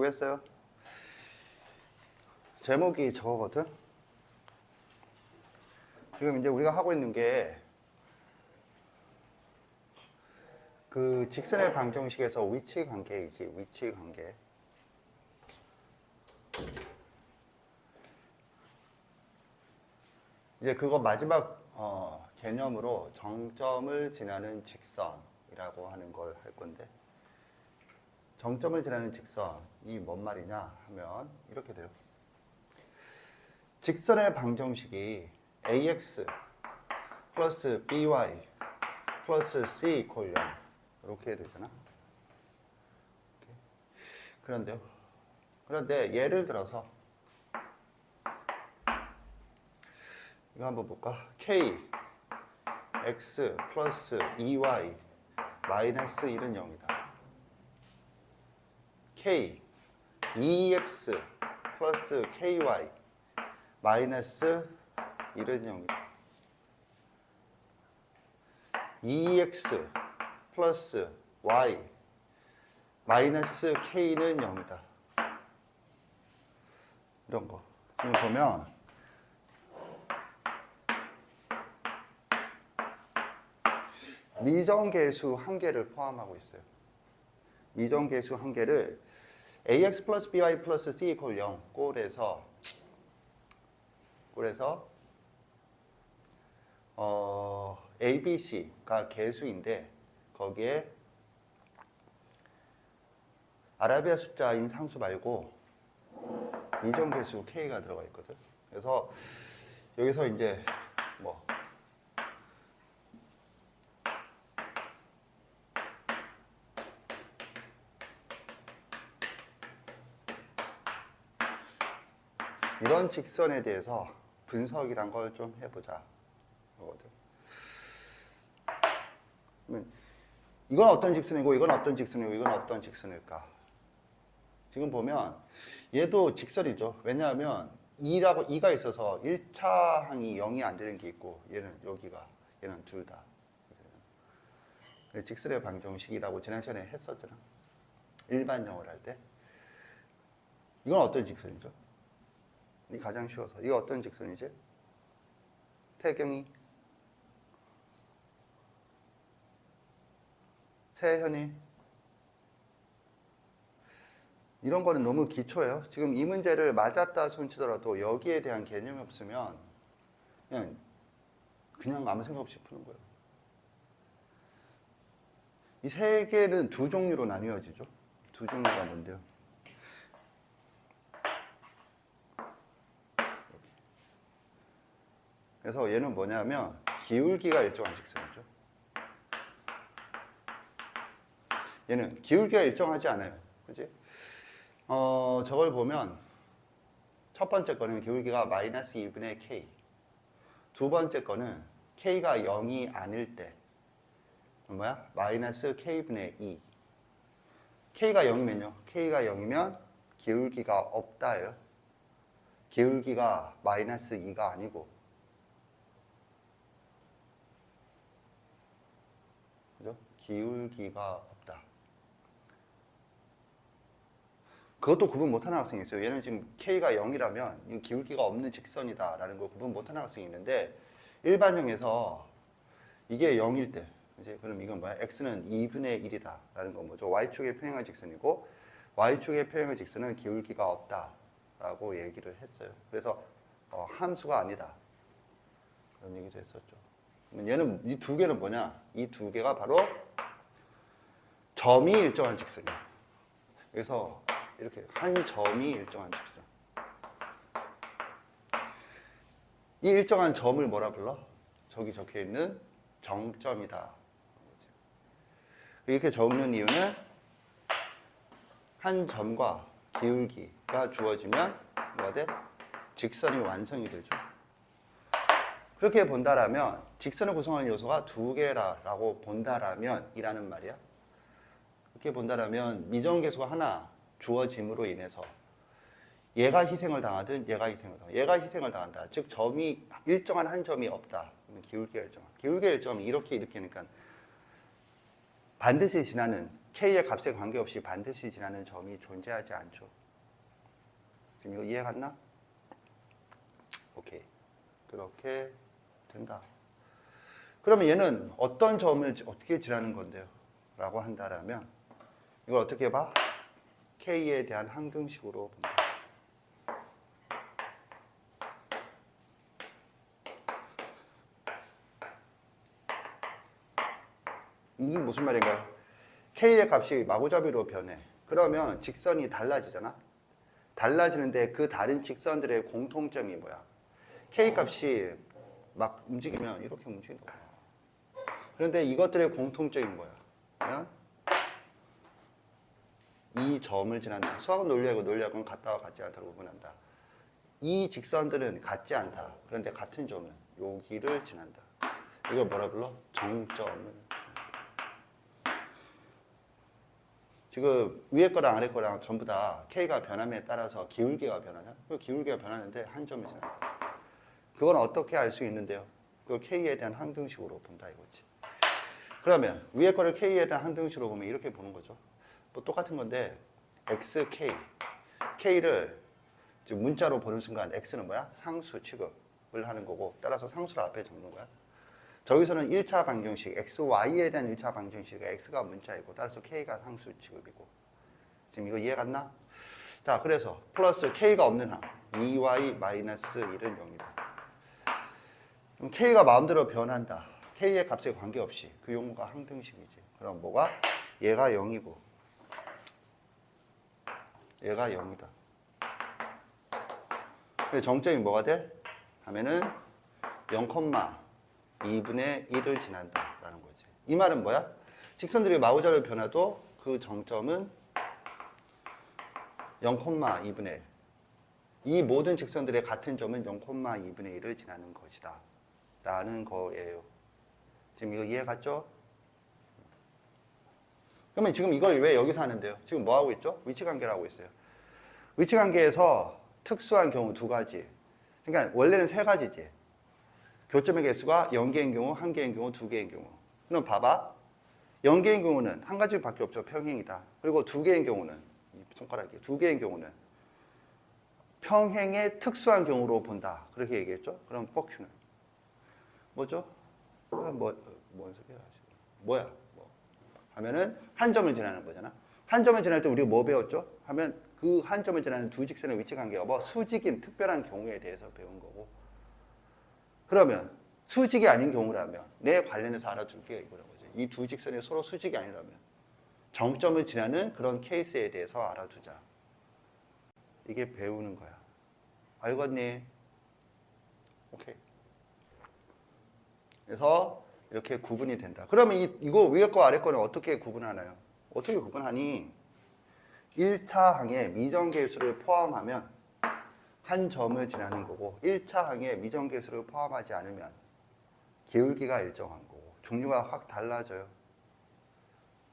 보겠어요? 제목이 저거거든? 지금 이제 우리가 하고 있는 게 그 직선의 방정식에서 위치 관계이지, 위치 관계. 이제 그거 마지막 개념으로 정점을 지나는 직선이라고 하는 걸 할 건데, 정점을 지나는 직선이 뭔 말이냐 하면 이렇게 돼요. 직선의 방정식이 ax 플러스 by 플러스 c 이퀄 0 이렇게 되잖아. 그런데 예를 들어서 이거 한번 볼까? k x 플러스 2y 마이너스 1은 0이다. k 2x 플러스 ky 마이너스 1은 0이다. 2x 플러스 y 마이너스 k는 0이다. 이런 거 지금 보면 미정계수 한 개를 포함하고 있어요. 미정계수 한 개를 ax 플러스 by 플러스 c 이퀄 0 꼴에서 a, b, c가 계수인데 거기에 아라비아 숫자인 상수 말고 미정계수 k가 들어가 있거든. 그래서 여기서 이제 뭐 이런 직선에 대해서 분석이란 걸 좀 해보자. 이건 어떤 직선이고 이건 어떤 직선이고 이건 어떤 직선일까? 지금 보면 얘도 직선이죠. 왜냐하면 2가 있어서 1차 항이 0이 안 되는 게 있고 얘는 여기가 얘는 둘 다. 직선의 방정식이라고 지난 시간에 했었잖아. 일반형을 할 때. 이건 어떤 직선이죠? 이 가장 쉬워서. 이거 어떤 직선이지? 태경이, 세현이. 이런 거는 너무 기초예요. 지금 이 문제를 맞았다 손치더라도 여기에 대한 개념이 없으면 그냥 아무 생각 없이 푸는 거예요. 이 세 개는 두 종류로 나뉘어지죠. 두 종류가 뭔데요? 그래서 얘는 뭐냐면 기울기가 일정한 직선이죠. 얘는 기울기가 일정하지 않아요. 그지? 저걸 보면 첫 번째 거는 기울기가 마이너스 2분의 k. 두 번째 거는 k가 0이 아닐 때 뭐야? 마이너스 k분의 2. k가 0이면요. k가 0이면 기울기가 없다예요. 기울기가 마이너스 2가 아니고. 그죠? 기울기가 없다. 그것도 구분 못하는 학생이 있어요. 얘는 지금 k가 0이라면 기울기가 없는 직선이다라는 걸 구분 못하는 학생이 있는데 일반형에서 이게 0일 때 이제 그럼 이건 뭐야? x는 2분의 1이다라는 건 뭐죠? y축의 평행한 직선이고 y축의 평행한 직선은 기울기가 없다라고 얘기를 했어요. 그래서 함수가 아니다. 그런 얘기도 했었죠. 얘는 이 두 개는 뭐냐? 이 두 개가 바로 점이 일정한 직선이야. 그래서 이렇게 한 점이 일정한 직선. 이 일정한 점을 뭐라 불러? 저기 적혀 있는 정점이다. 이렇게 적는 이유는 한 점과 기울기가 주어지면 뭐가 돼? 직선이 완성이 되죠. 그렇게 본다라면 직선을 구성하는 요소가 두 개라고 본다라면 이라는 말이야. 그렇게 본다라면 미정계수가 하나 주어짐으로 인해서 얘가 희생을 당하든 얘가 희생을 당한다. 즉 점이 일정한 한 점이 없다. 기울기가 일정한. 기울기가 일정하면 이렇게 하니까 반드시 지나는 k의 값에 관계없이 반드시 지나는 점이 존재하지 않죠. 지금 이거 이해 갔나? 오케이. 그렇게 된다. 그러면 얘는 어떤 점을 어떻게 지나는 건데요? 라고 한다라면 이걸 어떻게 봐? k에 대한 항등식으로 본다. 이게 무슨 말인가요? k의 값이 마구잡이로 변해. 그러면 직선이 달라지잖아. 달라지는데 그 다른 직선들의 공통점이 뭐야? k 값이 막 움직이면 이렇게 움직이는 거야. 그런데 이것들의 공통점이 뭐야? 그냥 이 점을 지난다. 수학은 논리하고 논리학은 같다와 같지 않다고 구분한다. 이 직선들은 같지 않다. 그런데 같은 점은 여기를 지난다. 이걸 뭐라 불러? 정점을. 지금 위에 거랑 아래 거랑 전부 다 k가 변함에 따라서 기울기가 변하잖아. 그 기울기가 변하는데 한 점을 지난다. 그건 어떻게 알 수 있는데요? 그 k에 대한 항등식으로 본다 이거지. 그러면 위에 거를 k에 대한 항등식으로 보면 이렇게 보는 거죠. 뭐 똑같은 건데 xk, k를 지금 문자로 보는 순간 x는 뭐야? 상수 취급을 하는 거고 따라서 상수를 앞에 적는 거야. 저기서는 1차 방정식 xy에 대한 1차 방정식 x가 문자이고 따라서 k가 상수 취급이고 지금 이거 이해 갔나? 자, 그래서 플러스 k가 없는 항 2y-1은 0이다. 그럼 k가 마음대로 변한다. k의 값에 관계없이 그 용어가 항등식이지. 그럼 뭐가? 얘가 0이고 얘가 0이다. 정점이 뭐가 돼? 하면은 0,2분의 1을 지난다 라는 거지. 이 말은 뭐야? 직선들이 마구잡이로 변화도 그 정점은 0,2분의 1. 이 모든 직선들의 같은 점은 0,2분의 1을 지나는 것이다 라는 거예요. 지금 이거 이해 갔죠? 그러면 지금 이걸 왜 여기서 하는데요? 지금 뭐 하고 있죠? 위치관계를 하고 있어요. 위치관계에서 특수한 경우 두 가지. 그러니까 원래는 세 가지지. 교점의 개수가 0개인 경우, 1개인 경우, 2개인 경우. 그럼 봐봐. 0개인 경우는 한 가지밖에 없죠. 평행이다. 그리고 2개인 경우는 이 손가락이 2개인 경우는 평행의 특수한 경우로 본다. 그렇게 얘기했죠. 그럼 뻑큐는 뭐죠? 뭔 소리야? 뭐야? 뭐. 하면은 한 점을 지나는 거잖아. 한 점을 지날 때 우리가 뭐 배웠죠? 하면 그 한 점을 지나는 두 직선의 위치 관계가 뭐 수직인 특별한 경우에 대해서 배운 거고. 그러면 수직이 아닌 경우라면 내 관련해서 알아둘 게 이거라는 거죠. 이 두 직선이 서로 수직이 아니라면 정점을 지나는 그런 케이스에 대해서 알아두자. 이게 배우는 거야. 알겠니? 오케이. 그래서 이렇게 구분이 된다. 그러면 이거 위에 거 아래 거는 어떻게 구분하나요? 어떻게 구분하니? 1차 항에 미정계수를 포함하면 한 점을 지나는 거고 1차 항에 미정계수를 포함하지 않으면 기울기가 일정한 거고 종류가 확 달라져요.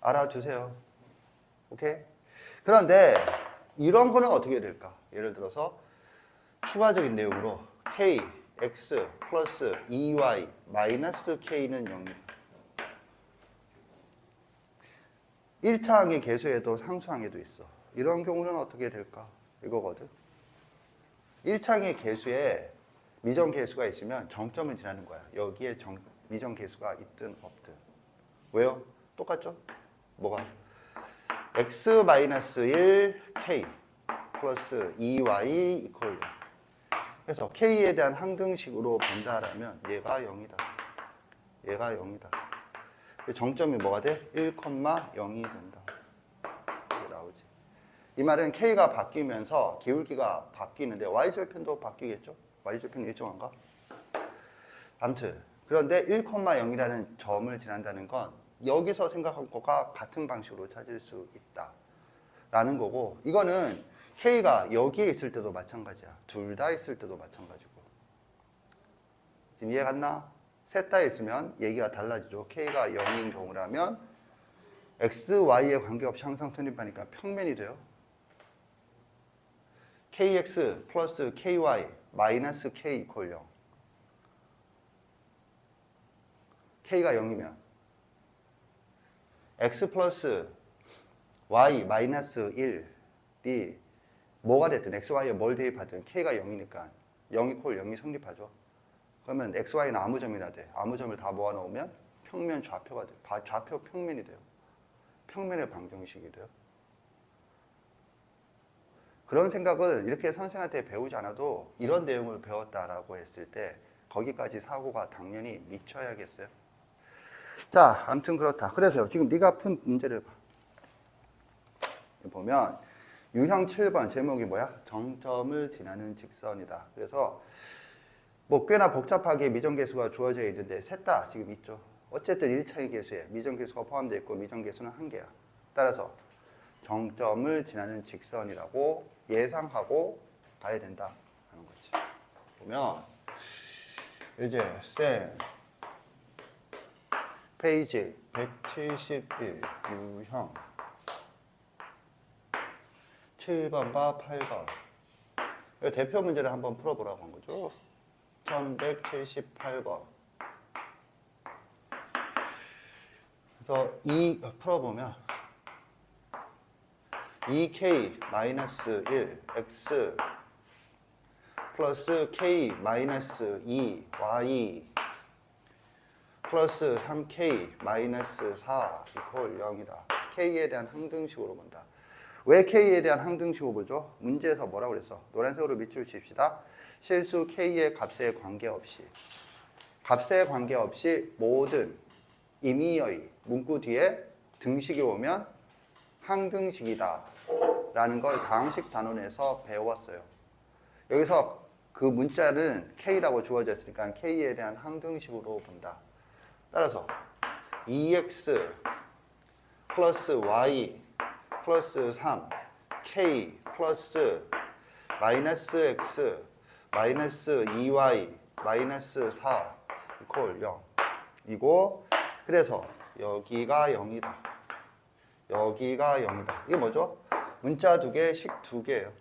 알아두세요. 오케이? 그런데 이런 거는 어떻게 될까? 예를 들어서 추가적인 내용으로 k, x 플러스 2y 마이너스 k는 0이다. 1차 항의 계수에도 상수항에도 있어. 이런 경우는 어떻게 될까? 이거거든. 1차 항의 계수에 미정계수가 있으면 정점을 지나는 거야. 여기에 미정계수가 있든 없든. 왜요? 똑같죠? 뭐가? x-1 k 플러스 2y 이퀄 0. 그래서 k에 대한 항등식으로 본다라면 얘가 0이다. 얘가 0이다. 정점이 뭐가 돼? 1,0이 된다. 이게 나오지. 이 말은 k가 바뀌면서 기울기가 바뀌는데 y절편도 바뀌겠죠? y절편이 일정한가? 아무튼 그런데 1,0이라는 점을 지난다는 건 여기서 생각한 것과 같은 방식으로 찾을 수 있다 라는 거고 이거는 k가 여기에 있을 때도 마찬가지야. 둘 다 있을 때도 마찬가지고. 지금 이해 갔나? 셋 다 있으면 얘기가 달라지죠. k가 0인 경우라면 x, y에 관계없이 항상 통립하니까 평면이 돼요. kx 플러스 ky 마이너스 k 이퀄 0. k가 0이면 x 플러스 y 마이너스 1이 뭐가 됐든 xy에 뭘 대입하든 k가 0이니까 0 이퀄 0이 성립하죠. 그러면 xy는 아무 점이나 돼. 아무 점을 다 모아놓으면 평면 좌표가 돼. 좌표 평면이 돼요. 평면의 방정식이 돼요. 그런 생각은 이렇게 선생한테 배우지 않아도 이런 내용을 배웠다라고 했을 때 거기까지 사고가 당연히 미쳐야겠어요. 자, 아무튼 그렇다. 그래서요. 지금 네가 푼 문제를 봐. 보면 유형 7번 제목이 뭐야? 정점을 지나는 직선이다. 그래서 뭐 꽤나 복잡하게 미정계수가 주어져 있는데 셋 다 지금 있죠. 어쨌든 1차의 계수에 미정계수가 포함되어 있고 미정계수는 한 개야. 따라서 정점을 지나는 직선이라고 예상하고 가야 된다 하는 거지. 보면 이제 쌤 페이지 171 유형 7번과 8번 대표 문제를 한번 풀어보라고 한 거죠. 1178번. 그래서 이 풀어보면 2k-1 x 플러스 k-2 y 플러스 3k-4 이퀄 0이다. k에 대한 항등식으로 본다. 왜 k에 대한 항등식으로 보죠? 문제에서 뭐라고 그랬어? 노란색으로 밑줄 칩시다. 실수 k의 값에 관계없이 모든 임의의 문구 뒤에 등식이 오면 항등식이다 라는 걸 다항식 단원에서 배웠어요. 여기서 그 문자는 k라고 주어져 있으니까 k에 대한 항등식으로 본다. 따라서 2x 플러스 y 플러스 3 k 플러스 마이너스 x 마이너스 2y 마이너스 4 이퀄 0 이고 그래서 여기가 0이다. 여기가 0이다. 이게 뭐죠? 문자 두 개, 식 두 개예요.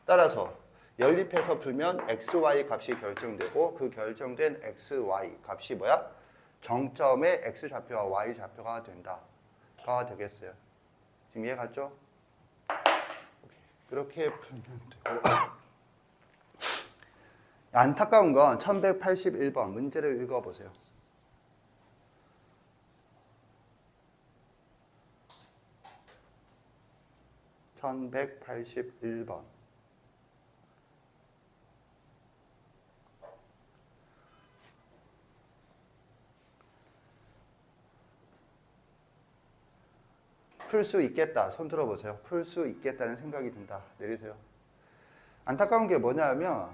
따라서 연립해서 풀면 xy 값이 결정되고 그 결정된 xy 값이 뭐야? 정점의 x좌표와 y좌표가 된다가 되겠어요. 지금 이해 갔죠? 그렇게 풀면 되고 안타까운 건 1181번 문제를 읽어보세요. (1181번) 풀 수 있겠다. 손 들어보세요. 풀 수 있겠다는 생각이 든다. 내리세요. 안타까운 게 뭐냐면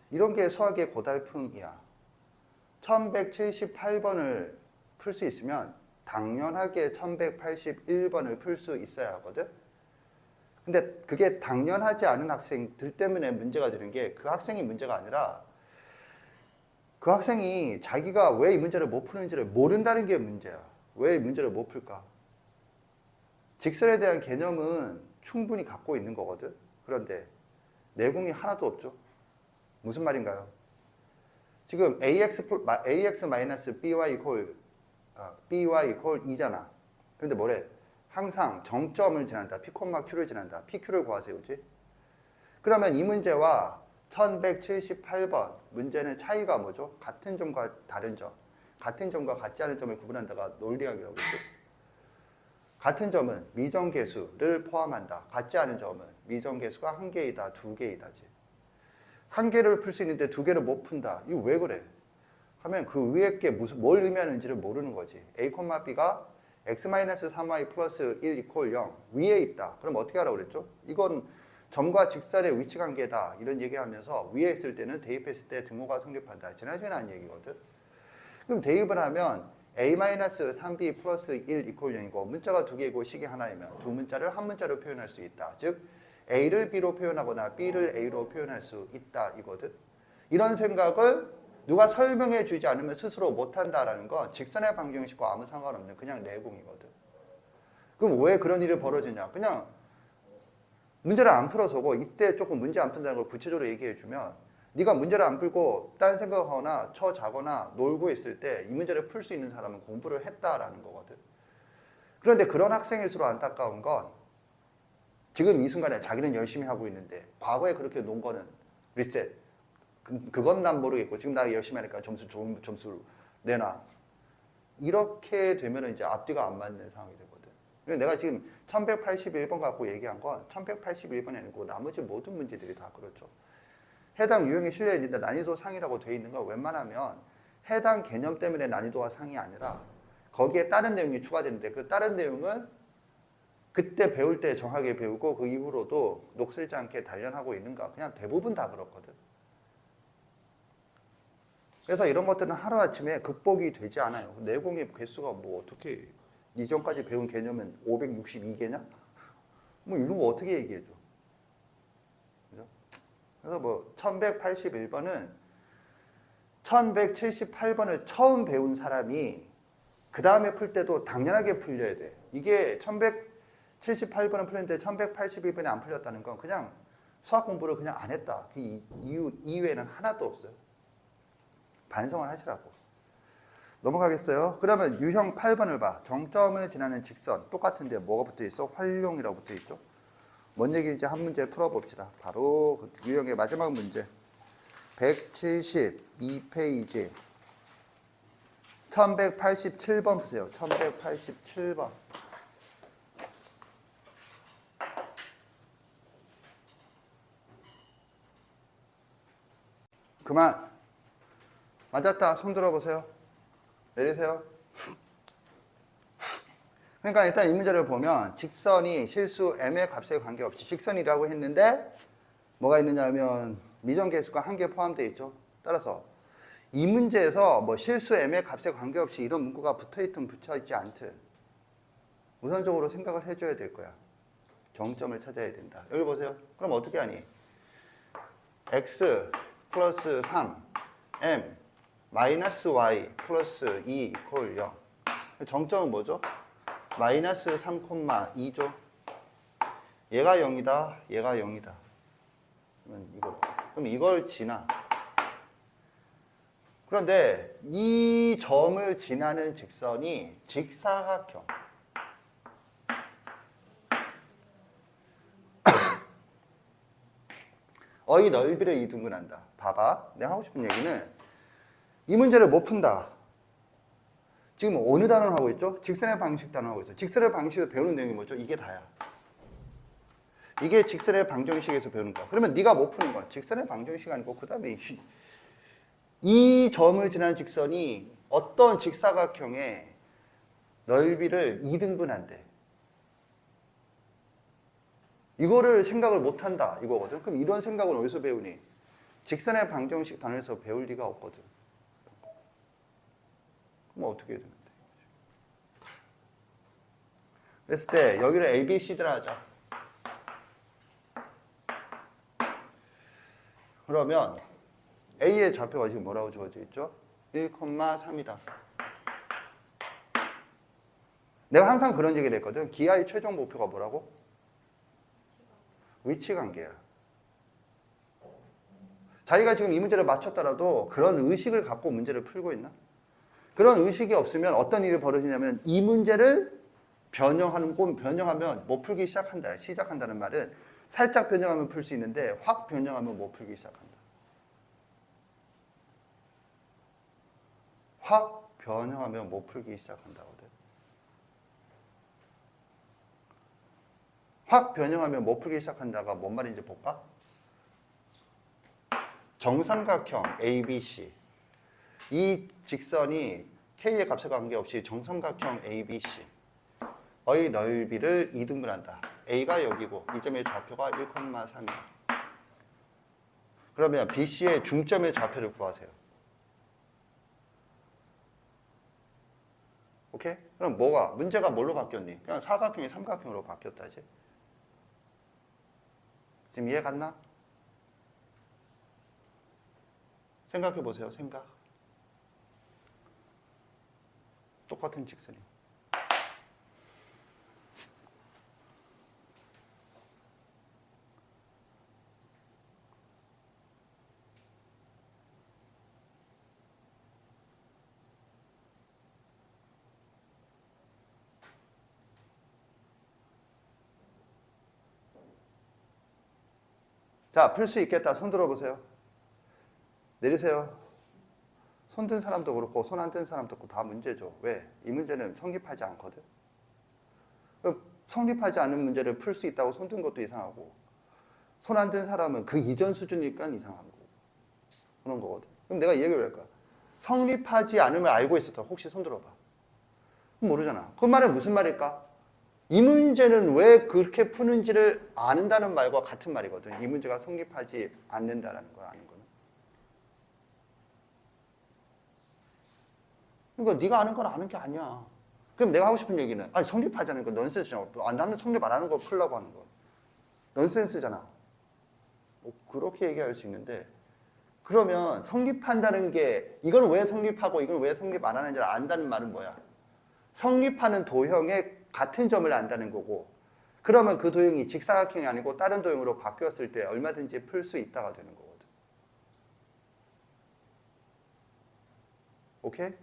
이런 게 수학의 고달픔이야. 1178번을 풀 수 있으면 당연하게 1181번을 풀 수 있어야 하거든. 근데 그게 당연하지 않은 학생들 때문에 문제가 되는 게 그 학생이 문제가 아니라 그 학생이 자기가 왜 이 문제를 못 푸는지를 모른다는 게 문제야. 왜 이 문제를 못 풀까? 직선에 대한 개념은 충분히 갖고 있는 거거든. 그런데 내공이 하나도 없죠. 무슨 말인가요? 지금 ax-by by 2잖아. 그런데 뭐래? 항상 정점을 지난다. p, q를 지난다. pq를 구하세요. 그치? 그러면 이 문제와 1178번 문제는 차이가 뭐죠? 같은 점과 다른 점. 같은 점과 같지 않은 점을 구분한다가 논리학이라고 했죠. 같은 점은 미정계수를 포함한다. 같지 않은 점은 미정계수가 한 개이다, 두 개이다지. 한 개를 풀 수 있는데 두 개를 못 푼다. 이거 왜 그래? 하면 그 위에 게 뭘 의미하는지를 모르는 거지. a, b가 x-3y 플러스 1 이퀄 0 위에 있다. 그럼 어떻게 하라고 그랬죠? 이건 점과 직선의 위치 관계다. 이런 얘기하면서 위에 있을 때는 대입했을 때 등호가 성립한다. 지난 시간에 한 얘기거든. 그럼 대입을 하면 a-3b 플러스 1 이퀄 0이고 문자가 두 개이고 식이 하나이면 두 문자를 한 문자로 표현할 수 있다. 즉 a를 b로 표현하거나 b를 a로 표현할 수 있다 이거든. 이런 생각을 누가 설명해 주지 않으면 스스로 못한다라는 건 직선의 방정식과 아무 상관없는 그냥 내공이거든. 그럼 왜 그런 일이 벌어지냐? 그냥 문제를 안 풀어서고 이때 조금 문제 안 푼다는 걸 구체적으로 얘기해 주면 네가 문제를 안 풀고 딴 생각하거나 자거나 놀고 있을 때 이 문제를 풀 수 있는 사람은 공부를 했다라는 거거든. 그런데 그런 학생일수록 안타까운 건 지금 이 순간에 자기는 열심히 하고 있는데 과거에 그렇게 논 거는 리셋. 그건 난 모르겠고 지금 나 열심히 하니까 좋은 점수 내놔. 이렇게 되면 이제 앞뒤가 안 맞는 상황이 되거든. 내가 지금 1181번 갖고 얘기한 건 1181번이 아니고 나머지 모든 문제들이 다 그렇죠. 해당 유형에 실려 있는데 난이도 상이라고 되어 있는 건 웬만하면 해당 개념 때문에 난이도가 상이 아니라 거기에 다른 내용이 추가되는데 그 다른 내용을 그때 배울 때 정확하게 배우고 그 이후로도 녹슬지 않게 단련하고 있는가. 그냥 대부분 다 그렇거든. 그래서 이런 것들은 하루아침에 극복이 되지 않아요. 내공의 개수가 뭐 어떻게 이전까지 배운 개념은 562개냐? 뭐 이런 거 어떻게 얘기해줘. 그죠? 그래서 뭐 1181번은 1178번을 처음 배운 사람이 그 다음에 풀 때도 당연하게 풀려야 돼. 이게 1178번은 풀렸는데 1181번이 안 풀렸다는 건 그냥 수학 공부를 그냥 안 했다. 그 이유에는 하나도 없어요. 반성을 하시라고. 넘어가겠어요. 그러면 유형 8번을 봐. 정점을 지나는 직선. 똑같은데 뭐가 붙어 있어? 활용이라고 붙어 있죠. 뭔 얘기인지 한 문제 풀어봅시다. 바로 그 유형의 마지막 문제. 172페이지. 1187번 푸세요. 1187번. 그만. 맞았다. 손 들어보세요. 내리세요. 그러니까 일단 이 문제를 보면 직선이 실수 m의 값에 관계없이 직선이라고 했는데 뭐가 있느냐면 미정계수가 한 개 포함되어 있죠. 따라서 이 문제에서 뭐 실수 m의 값에 관계없이 이런 문구가 붙어있든 붙어있지 않든 우선적으로 생각을 해줘야 될 거야. 정점을 찾아야 된다. 여기 보세요. 그럼 어떻게 하니? x 플러스 3 m 마이너스 y 플러스 2 이퀄 0. 정점은 뭐죠? 마이너스 3,2죠. 얘가 0이다. 얘가 0이다. 그럼 이걸 지나. 그런데 이 점을 지나는 직선이 직사각형. 어의 넓이를 이등분한다. 봐봐. 내가 하고 싶은 얘기는 이 문제를 못 푼다. 지금 어느 단어를 하고 있죠? 직선의 방식 단어 하고 있어. 직선의 방식을 배우는 내용이 뭐죠? 이게 다야. 이게 직선의 방정식에서 배우는 거야. 그러면 네가 못 푸는 건 직선의 방정식 아니고 그 다음에 이 점을 지나는 직선이 어떤 직사각형의 넓이를 2등분한대. 이거를 생각을 못한다 이거거든. 그럼 이런 생각은 어디서 배우니? 직선의 방정식 단어에서 배울 리가 없거든. 그럼 어떻게 해야 되는데? 그랬을 때 여기를 A, B, C들 하자. 그러면 A의 좌표가 지금 뭐라고 주어져 있죠? 1,3이다. 내가 항상 그런 얘기를 했거든. 기하의 최종 목표가 뭐라고? 위치관계야. 자기가 지금 이 문제를 맞췄더라도 그런 의식을 갖고 문제를 풀고 있나? 그런 의식이 없으면 어떤 일이 벌어지냐면 이 문제를 변형하면 못 풀기 시작한다는 말은 살짝 변형하면 풀 수 있는데 확 변형하면 못 풀기 시작한다. 확 변형하면 못 풀기 시작한다거든. 확 변형하면 못 풀기 시작한다가 뭔 말인지 볼까? 정삼각형 ABC. 이 직선이 K의 값에 관계없이 정삼각형 ABC. 의 넓이를 2등분한다. A가 여기고 이 점의 좌표가 1,3이야. 그러면 BC의 중점의 좌표를 구하세요. 오케이? 그럼 문제가 뭘로 바뀌었니? 그냥 사각형이 삼각형으로 바뀌었다지. 지금 이해 갔나? 생각해 보세요. 생각. 똑같은 직선이. 자, 풀 수 있겠다. 손 들어보세요. 내리세요. 손 든 사람도 그렇고 손 안 든 사람도 그렇고 다 문제죠. 왜? 이 문제는 성립하지 않거든. 그럼 성립하지 않은 문제를 풀 수 있다고 손 든 것도 이상하고 손 안 든 사람은 그 이전 수준이니까 이상한 거고 그런 거거든. 그럼 내가 이 얘기를 왜 할까? 성립하지 않음을 알고 있었다. 혹시 손 들어봐. 그럼 모르잖아. 그 말은 무슨 말일까? 이 문제는 왜 그렇게 푸는지를 아는다는 말과 같은 말이거든. 이 문제가 성립하지 않는다라는 걸 아는 거는. 그러니까 네가 아는 걸 아는 게 아니야. 그럼 내가 하고 싶은 얘기는 아니 성립하자는 건 넌센스잖아. 나는 성립 안 하는 거 풀려고 하는 거. 넌센스잖아. 뭐 그렇게 얘기할 수 있는데 그러면 성립한다는 게 이건 왜 성립하고 이건 왜 성립 안 하는지를 안다는 말은 뭐야? 성립하는 도형의 같은 점을 안다는 거고 그러면 그 도형이 직사각형이 아니고 다른 도형으로 바뀌었을 때 얼마든지 풀 수 있다가 되는 거거든. 오케이?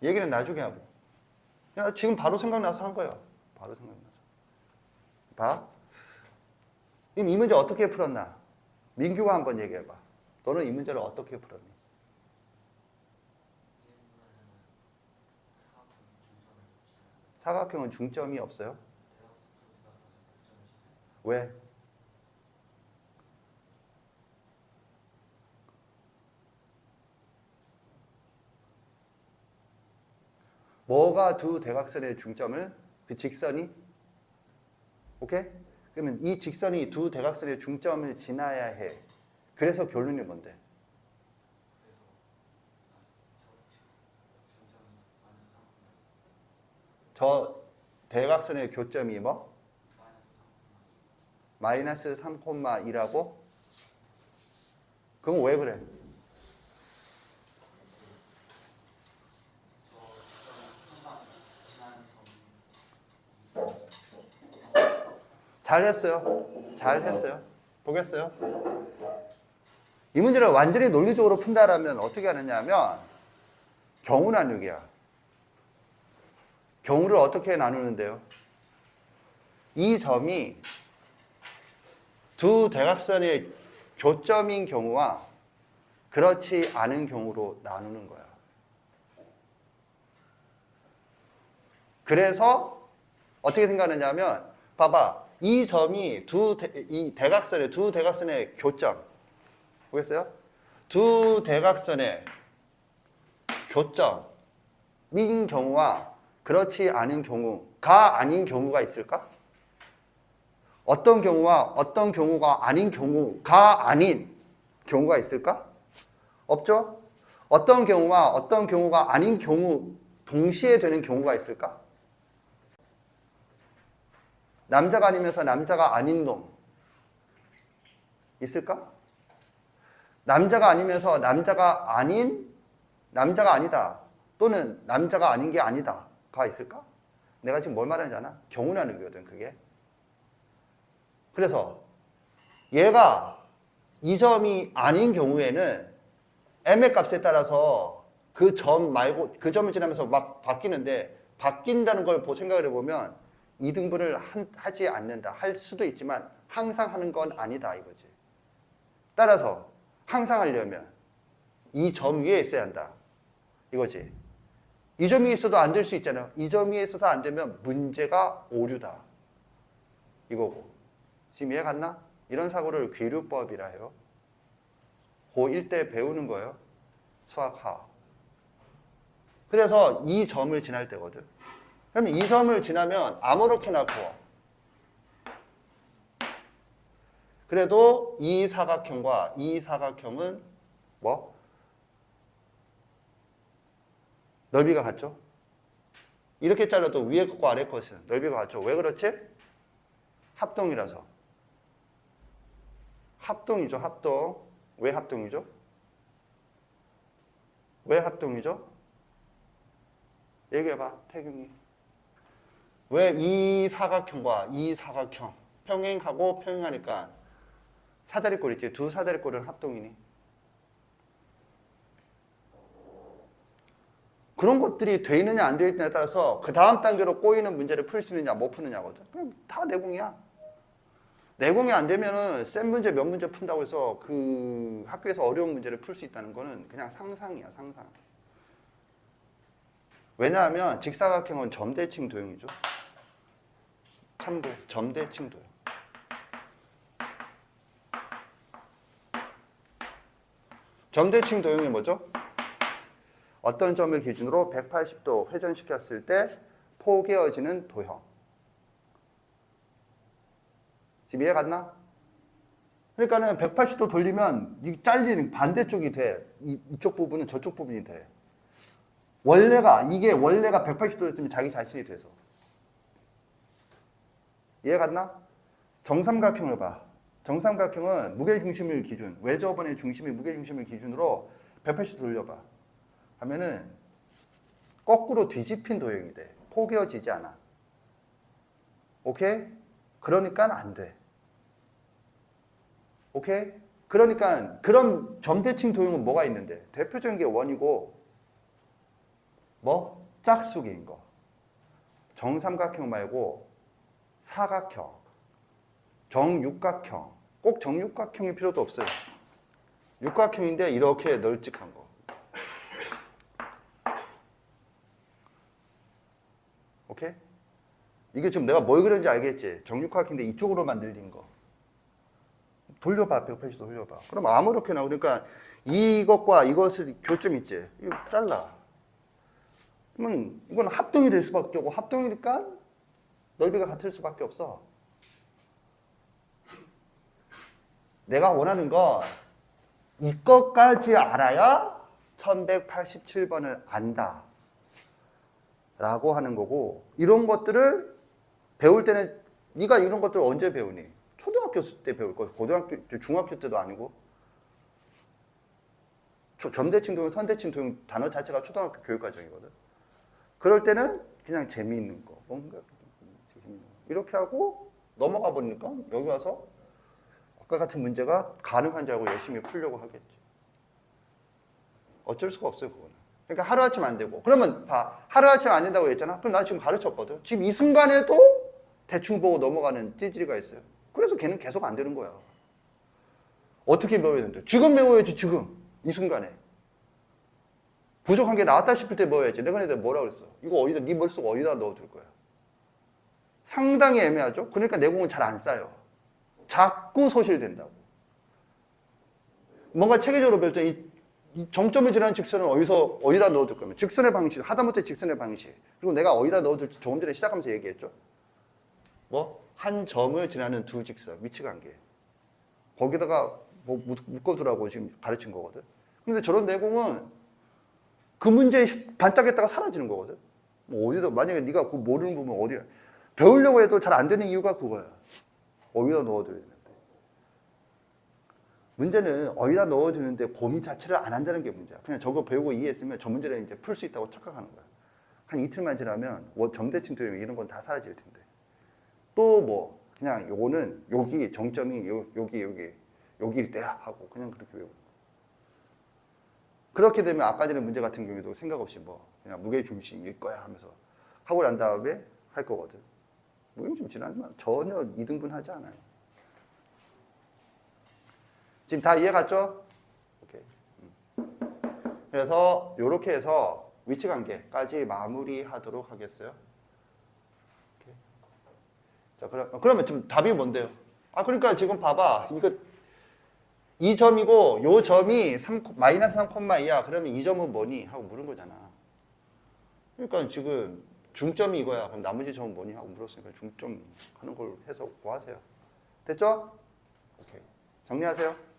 얘기는 나중에 하고 그냥 지금 바로 생각나서 한 거예요. 바로 생각나서. 봐. 그럼 이 문제 어떻게 풀었나? 민규가 한번 얘기해봐. 너는 이 문제를 어떻게 풀었니? 사각형은 중점이 없어요? 왜? 뭐가 두 대각선의 중점을? 그 직선이? 오케이? 그러면 이 직선이 두 대각선의 중점을 지나야 해. 그래서 결론이 뭔데? 저 대각선의 교점이 뭐? 마이너스 3,2라고? 그건 왜 그래? 잘했어요. 잘했어요. 보겠어요? 이 문제를 완전히 논리적으로 푼다라면 어떻게 하느냐 하면 경우 나누기야. 경우를 어떻게 나누는데요? 이 점이 두 대각선의 교점인 경우와 그렇지 않은 경우로 나누는 거야. 그래서 어떻게 생각하느냐면 봐봐. 이 점이 이 대각선의 두 대각선의 교점 보겠어요? 두 대각선의 교점인 경우와 그렇지 않은 경우가 아닌 경우가 있을까? 어떤 경우와 어떤 경우가 아닌 경우가 아닌 경우가 있을까? 없죠? 어떤 경우와 어떤 경우가 아닌 경우 동시에 되는 경우가 있을까? 남자가 아니면서 남자가 아닌 놈 있을까? 남자가 아니면서 남자가 아니다 또는 남자가 아닌 게 아니다가 있을까? 내가 지금 뭘 말하는지 아나? 경우 나누기거든 그게. 그래서 얘가 이 점이 아닌 경우에는 m의 값에 따라서 그 점 말고 그 점을 지나면서 막 바뀌는데 바뀐다는 걸 생각을 해보면 이등분을 하지 않는다. 할 수도 있지만 항상 하는 건 아니다 이거지. 따라서 항상 하려면 이 점 위에 있어야 한다 이거지. 이 점 위에 있어도 안 될 수 있잖아요. 이 점 위에 있어서 안 되면 문제가 오류다 이거고. 지금 이해 갔나? 이런 사고를 귀류법이라 해요. 고1 때 배우는 거예요. 수학하. 그래서 이 점을 지날 때거든. 그럼 이 점을 지나면 아무렇게나 그어. 그래도 이 사각형과 이 사각형은 뭐? 넓이가 같죠? 이렇게 잘라도 위에 것과 아래 것은 넓이가 같죠? 왜 그렇지? 합동이라서. 합동이죠, 합동. 왜 합동이죠? 왜 합동이죠? 얘기해봐, 태경이. 왜 이 사각형과 이 사각형 평행하고 평행하니까 사다리꼴 있지? 두 사다리꼴은 합동이니? 그런 것들이 돼 있느냐 안 돼 있느냐에 따라서 그 다음 단계로 꼬이는 문제를 풀 수 있느냐 못 푸느냐거든. 그냥 다 내공이야. 내공이 안 되면은 센 문제 몇 문제 푼다고 해서 그 학교에서 어려운 문제를 풀 수 있다는 거는 그냥 상상이야, 상상. 왜냐하면 직사각형은 점대칭 도형이죠. 참고 점대칭 도형. 점대칭 도형이 뭐죠? 어떤 점을 기준으로 180도 회전시켰을 때 포개어지는 도형. 지금 이해 갔나? 그러니까는 180도 돌리면 이 잘리는 반대쪽이 돼. 이쪽 부분은 저쪽 부분이 돼. 이게 원래가 180도 됐으면 자기 자신이 돼서. 이해 갔나? 정삼각형을 봐. 정삼각형은 무게중심을 기준, 외접원의 중심이 무게중심을 기준으로 180도 돌려봐. 하면은 거꾸로 뒤집힌 도형이 돼. 포개어지지 않아. 오케이? 그러니까 안 돼. 오케이? 그러니까 그런 점대칭 도형은 뭐가 있는데? 대표적인 게 원이고 뭐? 짝수기인 거. 정삼각형 말고 사각형, 정육각형. 꼭 정육각형일 필요도 없어요. 육각형인데 이렇게 널찍한 거. 오케이? 이게 지금 내가 뭘 그런지 알겠지? 정육각형인데 이쪽으로만 늘린 거. 돌려봐, 180도 돌려봐. 그럼 아무렇게나. 그러니까 이것과 이것을 교점 있지? 이거 잘라. 그러면 이건 합동이 될 수밖에 없고, 합동이니까 넓이가 같을 수밖에 없어. 내가 원하는 건 이것까지 알아야 1187번을 안다 라고 하는 거고, 이런 것들을 배울 때는 네가 이런 것들을 언제 배우니? 초등학교 때 배울 거, 고등학교, 중학교 때도 아니고. 점대칭 도형, 선대칭 도형 단어 자체가 초등학교 교육과정이거든. 그럴 때는 그냥 재미있는 거, 뭔가 이렇게 하고 넘어가 보니까 여기 와서 아까 같은 문제가 가능한 줄 알고 열심히 풀려고 하겠지. 어쩔 수가 없어요, 그거는. 그러니까 하루아침 안 되고. 그러면 봐, 하루아침 안 된다고 했잖아. 그럼 난 지금 가르쳤거든. 지금 이 순간에도 대충 보고 넘어가는 찌질이가 있어요. 그래서 걔는 계속 안 되는 거야. 어떻게 배워야 되는데? 지금 배워야지, 지금. 이 순간에. 부족한 게 나왔다 싶을 때 배워야지. 내가 내가 뭐라 그랬어? 이거 어디다, 네 머릿속 어디다 넣어둘 거야? 상당히 애매하죠? 그러니까 내공은 잘 안 쌓여. 자꾸 소실된다고. 뭔가 체계적으로 배울 때 이 정점을 지나는 직선은 어디다 넣어둘 거면 직선의 방식, 하다못해 직선의 방식. 그리고 내가 어디다 넣어둘지 조금 전에 시작하면서 얘기했죠? 뭐? 한 점을 지나는 두 직선, 위치관계. 거기다가 뭐 묶어두라고 지금 가르친 거거든. 근데 저런 내공은 그 문제에 반짝했다가 사라지는 거거든. 뭐 어디다, 만약에 네가 그거 모르는 부분 어디야. 배우려고 해도 잘 안 되는 이유가 그거야. 어디다 넣어둬야 되는데. 문제는 어디다 넣어두는데 고민 자체를 안 한다는 게 문제야. 그냥 저거 배우고 이해했으면 저 문제를 이제 풀 수 있다고 착각하는 거야. 한 이틀만 지나면 점대칭 도형 이런 건 다 사라질 텐데. 또 뭐 그냥 요거는 여기 정점이 여기일 때야 하고 그냥 그렇게 외우고. 그렇게 되면 아까 전에 문제 같은 경우에도 생각 없이 뭐 그냥 무게중심일 거야 하면서 하고 난 다음에 할 거거든. 무게중심 지나지만 전혀 이등분하지 않아요. 지금 다 이해 갔죠? 오케이. 그래서 이렇게 해서 위치관계까지 마무리하도록 하겠어요. 오케이. 자, 그러면 지금 답이 뭔데요? 그러니까 지금 봐봐. 이 점이고 요 점이 마이너스 3,2야. 그러면 이 점은 뭐니? 하고 물은 거잖아. 그러니까 지금 중점이 이거야. 그럼 나머지 점은 뭐니? 하고 물었으니까 중점 하는 걸 해서 구하세요. 됐죠? 오케이. 정리하세요.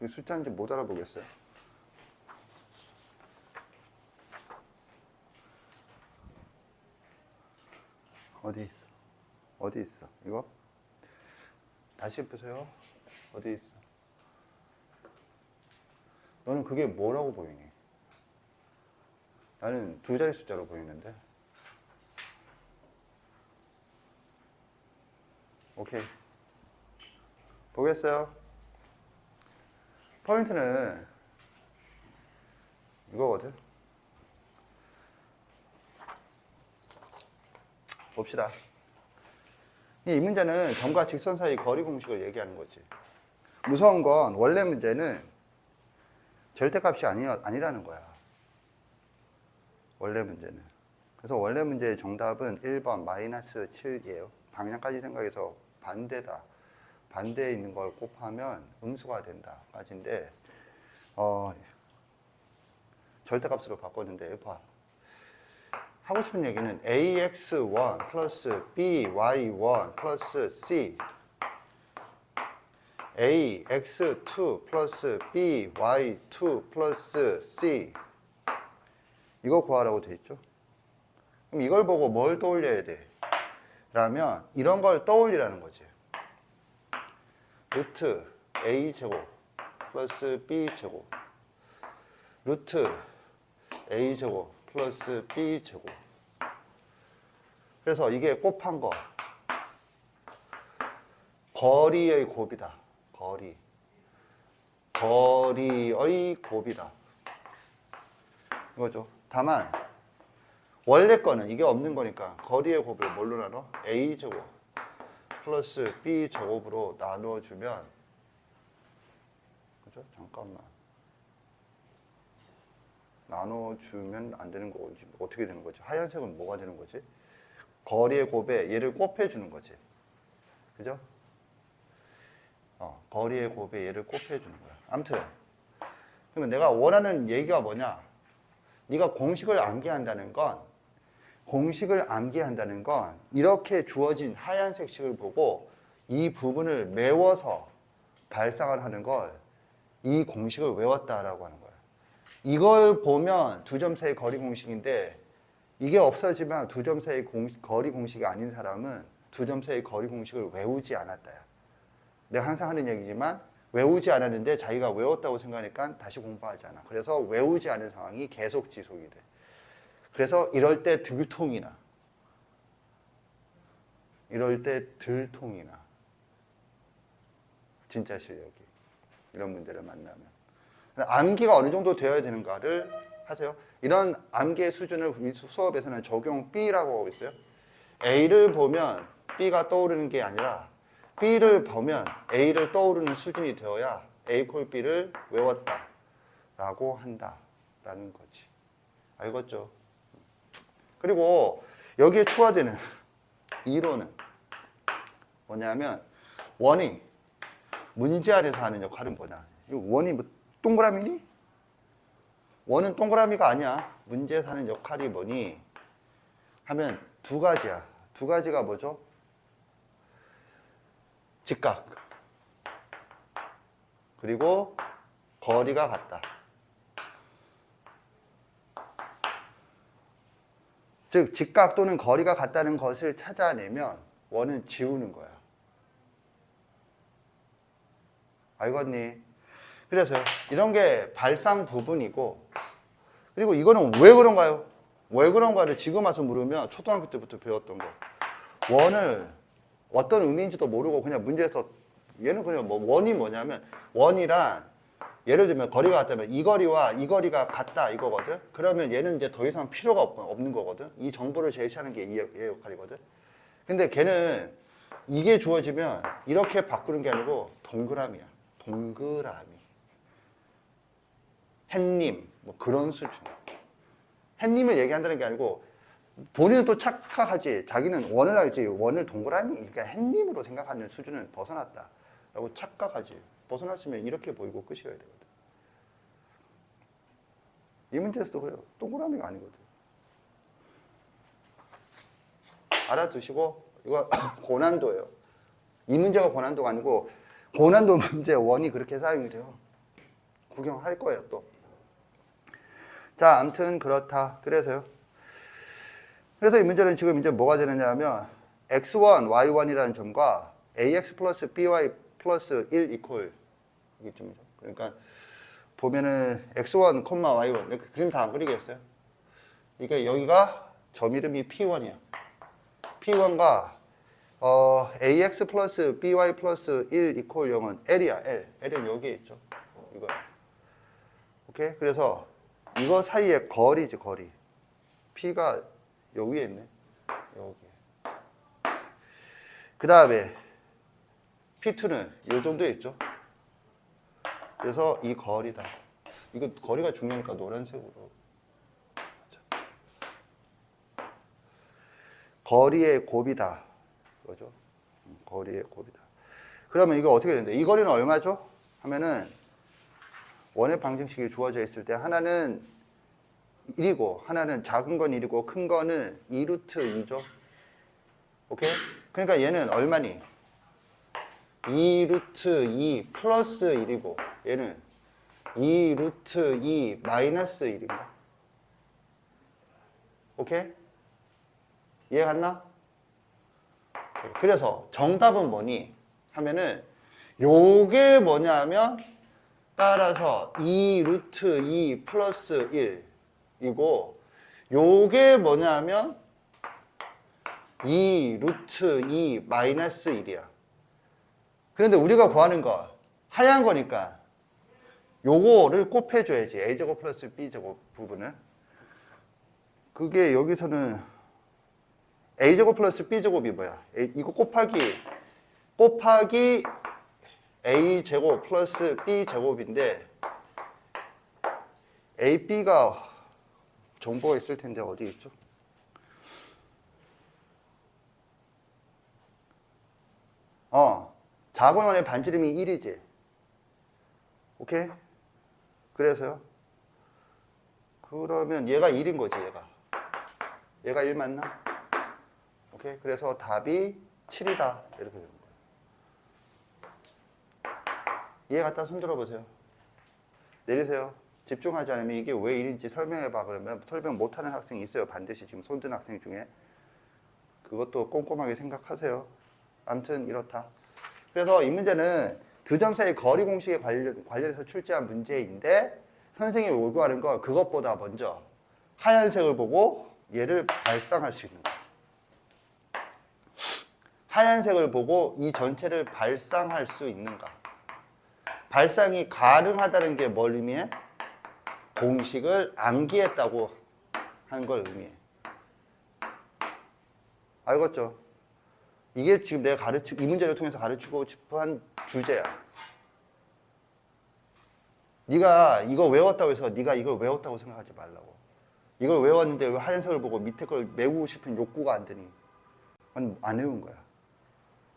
이 숫자인지 못 알아보겠어요. 어디 있어? 어디 있어? 이거? 다시 보세요. 어디 있어? 너는 그게 뭐라고 보이니? 나는 두 자리 숫자로 보이는데. 오케이. 보겠어요? 포인트는 이거거든. 봅시다. 이 문제는 점과 직선 사이 거리 공식을 얘기하는 거지. 무서운 건 원래 문제는 절대값이 아니라는 거야. 원래 문제는. 그래서 원래 문제의 정답은 1번 마이너스 7이에요. 방향까지 생각해서 반대다. 반대에 있는 걸 곱하면 음수가 된다. 까지인데 절대값으로 바꿨는데 봐. 하고 싶은 얘기는 ax1 플러스 by1 플러스 c ax2 플러스 by2 플러스 c 이거 구하라고 돼 있죠. 그럼 이걸 보고 뭘 떠올려야 돼? 라면 이런 걸 떠올리라는 거지. 루트 a제곱 플러스 b제곱 루트 a제곱 플러스 b제곱. 그래서 이게 곱한 거 거리의 곱이다. 거리의 곱이다. 이거죠. 다만 원래 거는 이게 없는 거니까 거리의 곱을 뭘로 나눠? a제곱 플러스 b제곱으로 나눠주면 그죠? 잠깐만. 나눠주면 안 되는 거지. 어떻게 되는 거지? 하얀색은 뭐가 되는 거지? 거리의 곱에 얘를 곱해주는 거지. 그죠? 거리의 곱에 얘를 곱해주는 거야. 아무튼 그러면 내가 원하는 얘기가 뭐냐? 네가 공식을 암기한다는 건 이렇게 주어진 하얀색 식을 보고 이 부분을 메워서 발상을 하는 걸 이 공식을 외웠다라고 하는 거야. 이걸 보면 두 점 사이 거리 공식인데 이게 없어지면 두 점 사이 거리 공식이 아닌 사람은 두 점 사이 거리 공식을 외우지 않았다야. 내가 항상 하는 얘기지만 외우지 않았는데 자기가 외웠다고 생각하니까 다시 공부하잖아. 그래서 외우지 않은 상황이 계속 지속이 돼. 그래서 이럴 때 들통이 나. 진짜 실력이. 이런 문제를 만나면. 암기가 어느 정도 되어야 되는가를 하세요. 이런 암기의 수준을 우리 수업에서는 적용 B라고 하고 있어요. A를 보면 B가 떠오르는 게 아니라 B를 보면 A를 떠오르는 수준이 되어야 A 콜 B를 외웠다 라고 한다라는 거지. 알겠죠? 그리고 여기에 추가되는 이론은 뭐냐면 원이 문제 안에서 하는 역할은 뭐냐. 이 원이 뭐 동그라미니? 원은 동그라미가 아니야. 문제에서 하는 역할이 뭐니? 하면 두 가지야. 두 가지가 뭐죠? 직각 그리고 거리가 같다. 즉 직각 또는 거리가 같다는 것을 찾아내면 원은 지우는 거야. 알겠니? 그래서 이런 게 발상 부분이고, 그리고 이거는 왜 그런가요? 왜 그런가를 지금 와서 물으면 초등학교 때부터 배웠던 거. 원을 어떤 의미인지도 모르고 그냥 문제에서 얘는 그냥 뭐 원이 뭐냐면 원이란 예를 들면 거리가 같다면 이 거리와 이 거리가 같다 이거거든. 그러면 얘는 이제 더 이상 필요가 없는 거거든. 이 정보를 제시하는 게 얘 역할이거든. 근데 걔는 이게 주어지면 이렇게 바꾸는 게 아니고 동그라미야. 동그라미. 햇님 뭐 그런 수준. 햇님을 얘기한다는 게 아니고 본인은 또 착각하지. 자기는 원을 알지. 원을 동그라미, 그러니까 햇님으로 생각하는 수준은 벗어났다 라고 착각하지. 벗어났으면 이렇게 보이고 끝이어야 되거든. 이 문제에서도 그래요. 동그라미가 아니거든. 알아두시고 이거 고난도예요. 이 문제가 고난도가 아니고 고난도 문제 원이 그렇게 사용이 돼요. 구경할 거예요 또. 자, 아무튼 그렇다. 그래서요. 그래서 이 문제는 지금 이제 뭐가 되느냐 하면 x1, y1이라는 점과 ax 플러스 by 플러스 1 이퀄 이쯤이죠. 그러니까 보면은 x1, y1 이렇게 그림 다 안 그리겠어요? 그러니까 여기가 점 이름이 P1이야. P1가 ax 플러스 by 플러스 1 이퀄 0은 L이야. L은 여기에 있죠. 이거. 오케이? 그래서 이거 사이에 거리지, 거리. P가 여기에 있네. 여기. 그 다음에 P2는 이 정도에 있죠. 그래서 이 거리다. 이거 거리가 중요하니까 노란색으로. 거리의 곱이다. 이거죠. 거리의 곱이다. 그러면 이거 어떻게 되는데? 이 거리는 얼마죠? 하면은 원의 방정식이 주어져 있을 때 하나는 1이고 하나는 작은 건 1이고 큰 거는 2루트 2죠. 오케이? 그러니까 얘는 얼마니? 2루트 2 플러스 1이고 얘는 2루트 2 마이너스 1인가? 오케이? 이해 갔나? 그래서 정답은 뭐니? 하면은 요게 뭐냐면 따라서 2루트 2 플러스 1이고 요게 뭐냐면 2루트 2 마이너스 1이야. 그런데 우리가 구하는 거 하얀 거니까 요거를 곱해줘야지. a제곱 플러스 b제곱 부분을. 그게 여기서는 a제곱 플러스 b제곱이 뭐야? 이거 곱하기 a제곱 플러스 b제곱인데 a, b가 정보가 있을 텐데 어디 있죠? 작은 원의 반지름이 1이지. 오케이? 그래서요? 그러면 얘가 1인 거지, 얘가 1 맞나? 오케이? 그래서 답이 7이다. 이렇게 되는 거예요. 이해 갔다 손 들어보세요. 내리세요. 집중하지 않으면 이게 왜 1인지 설명해봐. 그러면 설명 못하는 학생이 있어요. 반드시 지금 손든 학생 중에. 그것도 꼼꼼하게 생각하세요. 아무튼 이렇다. 그래서 이 문제는 두 점 사이 거리 공식에 관련해서 출제한 문제인데 선생님이 요구하는 건 그것보다 먼저 하얀색을 보고 얘를 발상할 수 있는 거예요. 하얀색을 보고 이 전체를 발상할 수 있는가? 발상이 가능하다는 게 뭘 의미해? 공식을 암기했다고 하는 걸 의미해. 알겠죠? 이게 지금 내가 이 문제를 통해서 가르치고 싶어 한 주제야. 네가 이거 외웠다고 해서 네가 이걸 외웠다고 생각하지 말라고. 이걸 외웠는데 왜 하얀색을 보고 밑에 걸 외우고 싶은 욕구가 안 드니? 안 외운 거야.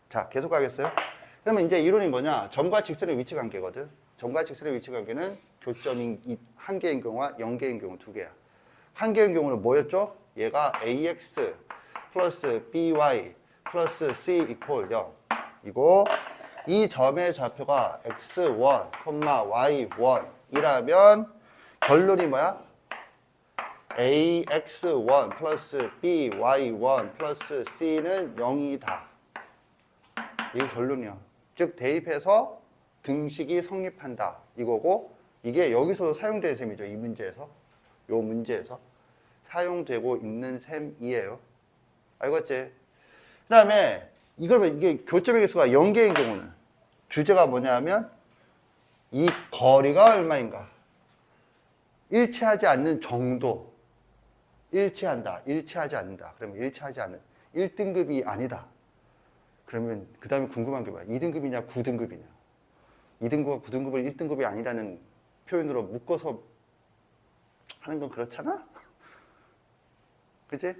자, 계속 가겠어요? 그러면 이제 이론이 뭐냐? 점과 직선의 위치 관계거든. 점과 직선의 위치 관계는 교점이 한 개인 경우와 0개인 경우 두 개야. 한 개인 경우는 뭐였죠? 얘가 ax 플러스 by 플러스 c 이퀄 0 이고 이 점의 좌표가 x1, y1 이라면 결론이 뭐야? ax1 플러스 by1 플러스 c는 0이다. 이게 결론이야. 즉 대입해서 등식이 성립한다. 이거고 이게 여기서도 사용되는 셈이죠. 이 문제에서. 요 문제에서 사용되고 있는 셈이에요. 알겠지? 그 다음에 이게 교점의 개수가 0개인 경우는 주제가 뭐냐면 이 거리가 얼마인가? 일치하지 않는 정도. 일치한다. 일치하지 않는다. 그러면 일치하지 않는 1등급이 아니다. 그러면 그 다음에 궁금한 게 뭐야? 2등급이냐 9등급이냐? 2등급과 9등급을 1등급이 아니라는 표현으로 묶어서 하는 건 그렇잖아? 그치?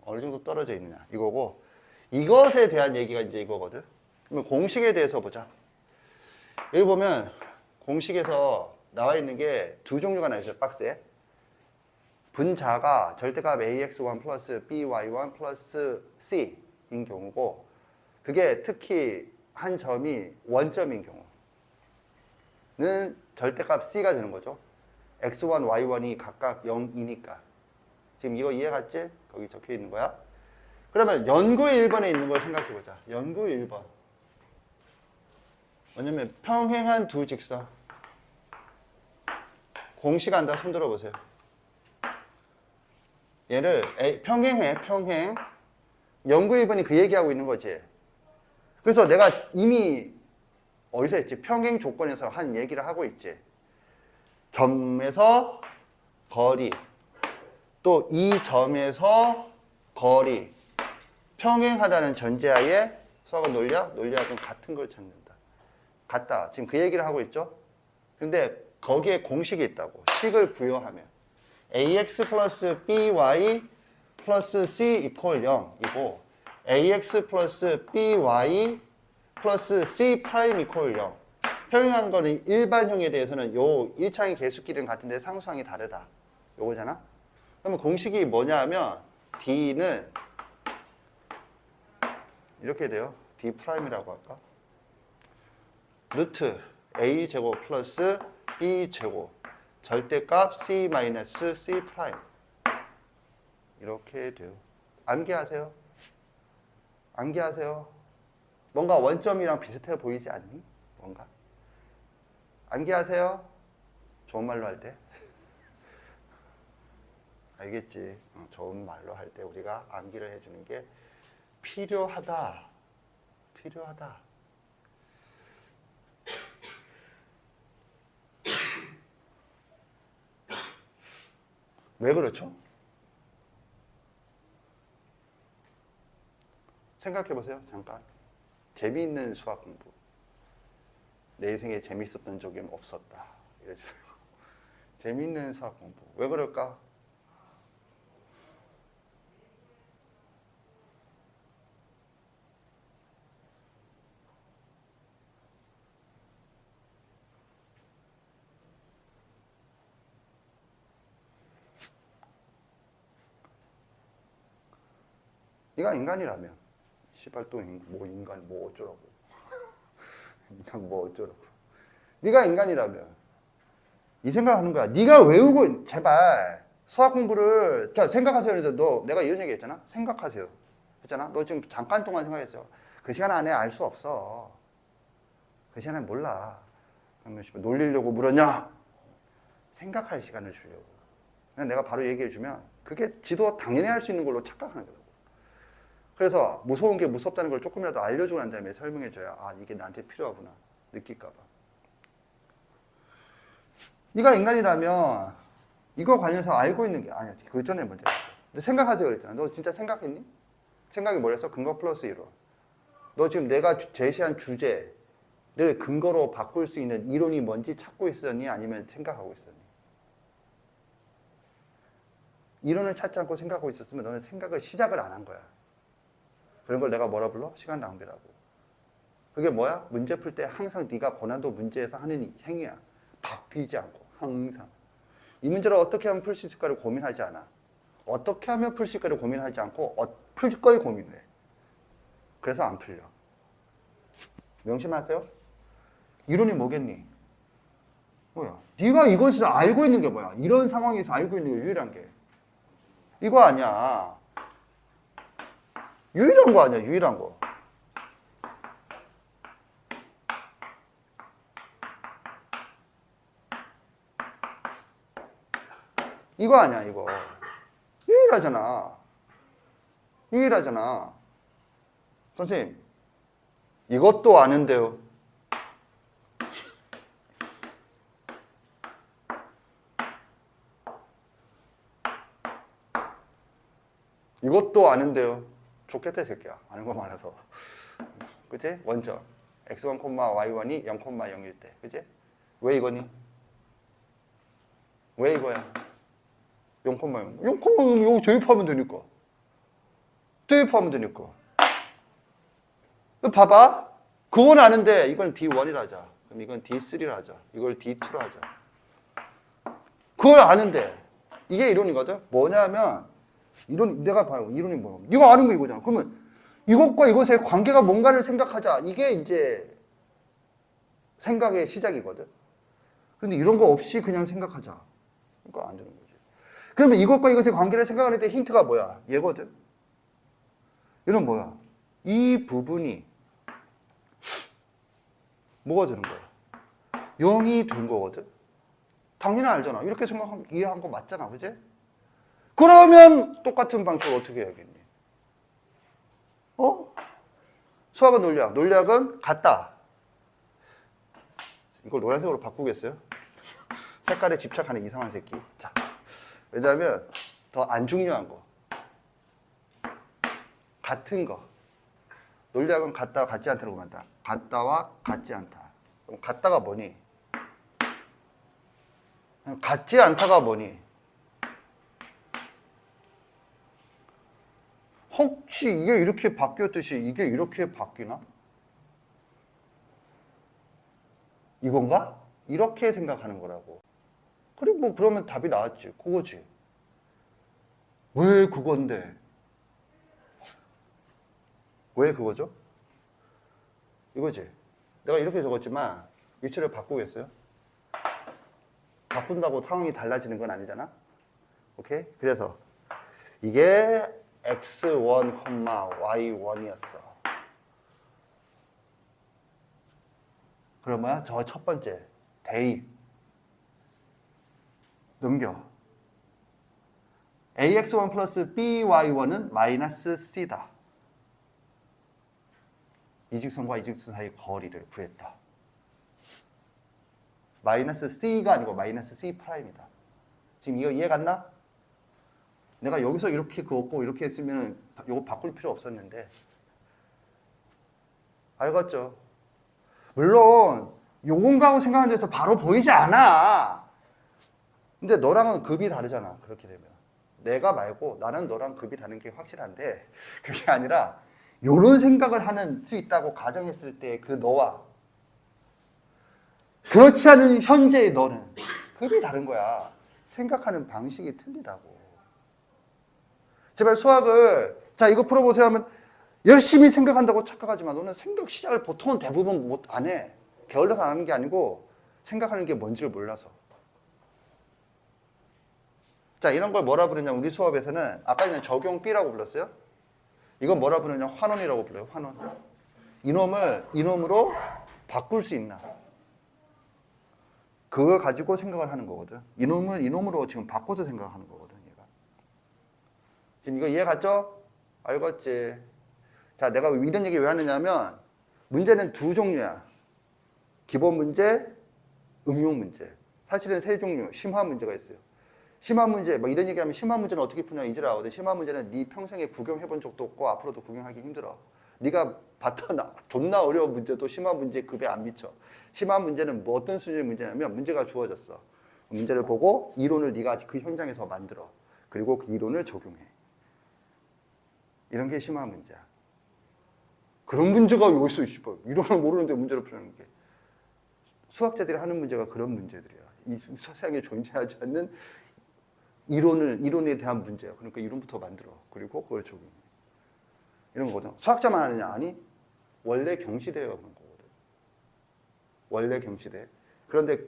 어느 정도 떨어져 있느냐 이거고 이것에 대한 얘기가 이제 이거거든. 그러면 공식에 대해서 보자. 여기 보면 공식에서 나와 있는 게 두 종류가 나와 있어요. 박스에. 분자가 절대값 ax1 플러스 by1 플러스 c인 경우고 그게 특히 한 점이 원점인 경우는 절대값 c가 되는 거죠. x1, y1이 각각 0이니까. 지금 이거 이해 갔지? 거기 적혀 있는 거야. 그러면 연구의 1번에 있는 걸 생각해 보자. 연구의 1번. 뭐냐면 평행한 두 직선. 공식 안다. 손 들어보세요. 얘를 평행해. 평행. 연구 1번이 그 얘기하고 있는 거지. 그래서 내가 이미 어디서 했지? 평행 조건에서 한 얘기를 하고 있지. 점에서 거리, 또 이 점에서 거리, 평행하다는 전제하에 수학은 논리학은 같은 걸 찾는다. 같다. 지금 그 얘기를 하고 있죠. 근데 거기에 공식이 있다고. 식을 부여하면 ax 플러스 by 플러스 c 이퀄 0이고 ax 플러스 by 플러스 c 프라임 이퀄 0. 평행한 거는 일반형에 대해서는 요 1차의 개수끼리는 같은데 상수항이 다르다. 요거잖아. 그러면 공식이 뭐냐 하면 d는 이렇게 돼요. d 프라임이라고 할까? 루트 a 제곱 플러스 b 제곱 절대값 c 마이너스 c 프라임 이렇게 돼요. 암기하세요. 암기하세요. 뭔가 원점이랑 비슷해 보이지 않니? 뭔가 암기하세요. 좋은 말로 할 때 알겠지? 좋은 말로 할 때 우리가 암기를 해주는 게 필요하다. 필요하다. 왜 그렇죠? 생각해 보세요. 잠깐. 재미있는 수학 공부. 내 인생에 재미있었던 적이 없었다. 이래주세요. 재미있는 수학 공부. 왜 그럴까? 네가 인간이라면 씨발 또 뭐 인간 뭐 어쩌라고 인간 뭐 어쩌라고 네가 인간이라면 이 생각하는 거야. 네가 외우고 제발 수학 공부를 자 생각하세요. 그래서 너 내가 이런 얘기 했잖아. 생각하세요. 했잖아. 너 지금 잠깐 동안 생각했어. 그 시간 안에 알 수 없어. 그 시간에 몰라. 그러면 씨발 놀리려고 물었냐? 생각할 시간을 주려고. 그냥 내가 바로 얘기해 주면 그게 지도 당연히 할 수 있는 걸로 착각하는 거야. 그래서 무서운 게 무섭다는 걸 조금이라도 알려주고 난 다음에 설명해줘야 아 이게 나한테 필요하구나 느낄까 봐. 네가 인간이라면 이거 관련해서 알고 있는 게 아니야. 그 전에 먼저. 근데 생각하세요 그랬잖아. 너 진짜 생각했니? 생각이 뭐랬어? 근거 플러스 이론. 너 지금 내가 제시한 주제를 근거로 바꿀 수 있는 이론이 뭔지 찾고 있었니? 아니면 생각하고 있었니? 이론을 찾지 않고 생각하고 있었으면 너는 생각을 시작을 안 한 거야. 그런 걸 내가 뭐라 불러? 시간 낭비라고. 그게 뭐야? 문제 풀 때 항상 네가 고난도 문제에서 하는 행위야. 바뀌지 않고 항상. 이 문제를 어떻게 하면 풀 수 있을까를 고민하지 않아. 어떻게 하면 풀 수 있을까를 고민하지 않고 풀 걸 고민해. 그래서 안 풀려. 명심하세요. 이론이 뭐겠니? 뭐야? 네가 이것을 알고 있는 게 뭐야? 이런 상황에서 알고 있는 게 유일한 게 이거 아니야. 유일한 거 아니야, 유일한 거. 이거 아니야, 이거. 유일하잖아. 유일하잖아. 선생님, 이것도 아는데요. 이것도 아는데요. 좋겠다, 이 새끼야. 아는 거 많아서. 그치? 원점. x1, y1이 0,0일 때. 그치? 왜 이거니? 왜 이거야? 0,0. 0,0 여기 대입하면 되니까. 대입하면 되니까. 봐봐. 그건 아는데 이건 D1이라 하자. 그럼 이건 D3라 하자. 이걸 D2라 하자. 그걸 아는데 이게 이론이거든. 뭐냐면 이론 내가 봐요. 이론이 뭐야? 이거 아는 거 이거잖아. 그러면 이것과 이것의 관계가 뭔가를 생각하자. 이게 이제 생각의 시작이거든. 근데 이런 거 없이 그냥 생각하자. 그러니까 안 되는 거지. 그러면 이것과 이것의 관계를 생각할 때 힌트가 뭐야? 얘거든. 이건 뭐야? 이 부분이 뭐가 되는 거야? 0이 된 거거든. 당연히 알잖아. 이렇게 생각하면 이해한 거 맞잖아. 그지? 그러면 똑같은 방식으로 어떻게 해야겠니? 수학은 논리학. 논리학은 같다. 이걸 노란색으로 바꾸겠어요? 색깔에 집착하는 이상한 새끼. 자, 왜냐하면 더 안 중요한 거. 같은 거. 논리학은 같다와 같지 않다라고 한다. 같다와 같지 않다. 그럼 같다가 뭐니? 같지 않다가 뭐니? 혹시 이게 이렇게 바뀌었듯이 이게 이렇게 바뀌나? 이건가? 이렇게 생각하는 거라고. 그리고 뭐 그러면 답이 나왔지. 그거지. 왜 그건데? 왜 그거죠? 이거지. 내가 이렇게 적었지만 위치를 바꾸겠어요? 바꾼다고 상황이 달라지는 건 아니잖아? 오케이? 그래서 이게 x1, y1이었어. 그러면 저 첫 번째 대입 넘겨. ax1 플러스 by1은 마이너스 c다. 이 직선과 이 직선 사이 거리를 구했다. 마이너스 c가 아니고 마이너스 c 프라임이다. 지금 이거 이해 갔나? 내가 여기서 이렇게 그었고 이렇게 했으면 이거 바꿀 필요 없었는데. 알겠죠? 물론 요건가고 생각하는 데서 바로 보이지 않아. 근데 너랑은 급이 다르잖아. 그렇게 되면 내가 말고 나는 너랑 급이 다른 게 확실한데, 그게 아니라 요런 생각을 하는 수 있다고 가정했을 때 그 너와 그렇지 않은 현재의 너는 급이 다른 거야. 생각하는 방식이 틀리다고. 제발 수학을 자 이거 풀어보세요 하면 열심히 생각한다고 착각하지만 너는 생각 시작을 보통은 대부분 못 안 해. 게을러서 안 하는 게 아니고 생각하는 게 뭔지를 몰라서. 자, 이런 걸 뭐라 부르냐, 우리 수업에서는 아까는 적용 B라고 불렀어요. 이건 뭐라 부르냐, 환원이라고 불러요. 환원. 이놈을 이놈으로 바꿀 수 있나, 그걸 가지고 생각을 하는 거거든. 이놈을 이놈으로 지금 바꿔서 생각하는 거거든, 얘가. 지금 이거 이해 갔죠? 알겠지? 자, 내가 이런 얘기 왜 하느냐면 문제는 두 종류야. 기본 문제, 응용 문제. 사실은 세 종류, 심화 문제가 있어요. 심화 문제, 뭐 이런 얘기하면 심화 문제는 어떻게 푸냐 이지라 하거든. 심화 문제는 네 평생에 구경해본 적도 없고 앞으로도 구경하기 힘들어. 네가 봤던 존나 어려운 문제도 심화 문제 급에 안 미쳐. 심화 문제는 뭐 어떤 수준의 문제냐면 문제가 주어졌어. 문제를 보고 이론을 네가 그 현장에서 만들어. 그리고 그 이론을 적용해. 이런 게 심화 문제야. 그런 문제가 왜 있어, 씨발. 이론을 모르는데 문제를 푸는 게. 수학자들이 하는 문제가 그런 문제들이야. 이 세상에 존재하지 않는 이론에 대한 문제야. 그러니까 이론부터 만들어. 그리고 그걸 적용해. 이런 거거든. 수학자만 하느냐? 아니, 원래 경시대회가 그런 거거든. 원래 경시대회. 그런데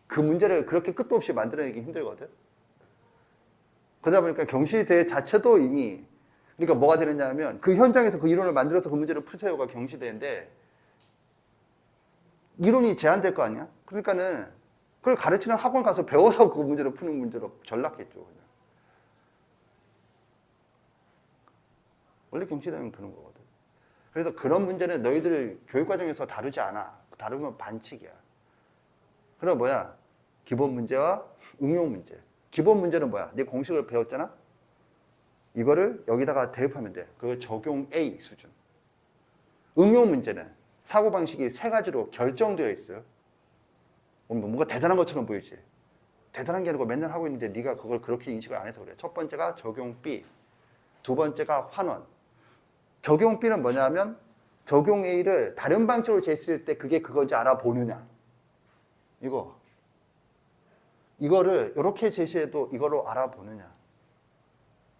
그 문제를 그렇게 끝도 없이 만들어내기 힘들거든. 그러다 보니까 경시대회 자체도 이미, 그러니까 뭐가 되느냐 하면 그 현장에서 그 이론을 만들어서 그 문제를 푸세요가 경시대회인데 이론이 제한될 거 아니야? 그러니까는 그걸 가르치는 학원 가서 배워서 그 문제를 푸는 문제로 전락했죠. 그냥. 원래 경시대회는 그런 거거든. 그래서 그런 문제는 너희들 교육과정에서 다루지 않아. 다루면 반칙이야. 그럼 뭐야? 기본 문제와 응용 문제. 기본 문제는 뭐야? 네 공식을 배웠잖아? 이거를 여기다가 대입하면 돼. 그걸 적용 A 수준. 응용 문제는 사고방식이 세 가지로 결정되어 있어요. 뭔가 대단한 것처럼 보이지. 대단한 게 아니고 맨날 하고 있는데 네가 그걸 그렇게 인식을 안 해서 그래. 첫 번째가 적용 B, 두 번째가 환원. 적용 B는 뭐냐면 적용 A를 다른 방식으로 제시했을 때 그게 그건지 알아보느냐. 이거를 이렇게 제시해도 이거로 알아보느냐.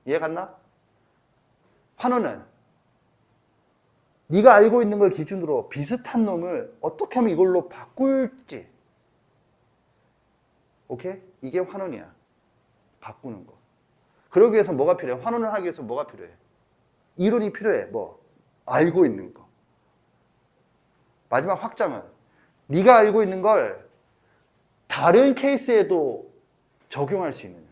이해 갔나? 환원은 네가 알고 있는 걸 기준으로 비슷한 놈을 어떻게 하면 이걸로 바꿀지. 오케이? 이게 환원이야. 바꾸는 거. 그러기 위해서 뭐가 필요해? 환원을 하기 위해서 뭐가 필요해? 이론이 필요해. 뭐? 알고 있는 거. 마지막 확장은 네가 알고 있는 걸 다른 케이스에도 적용할 수 있느냐?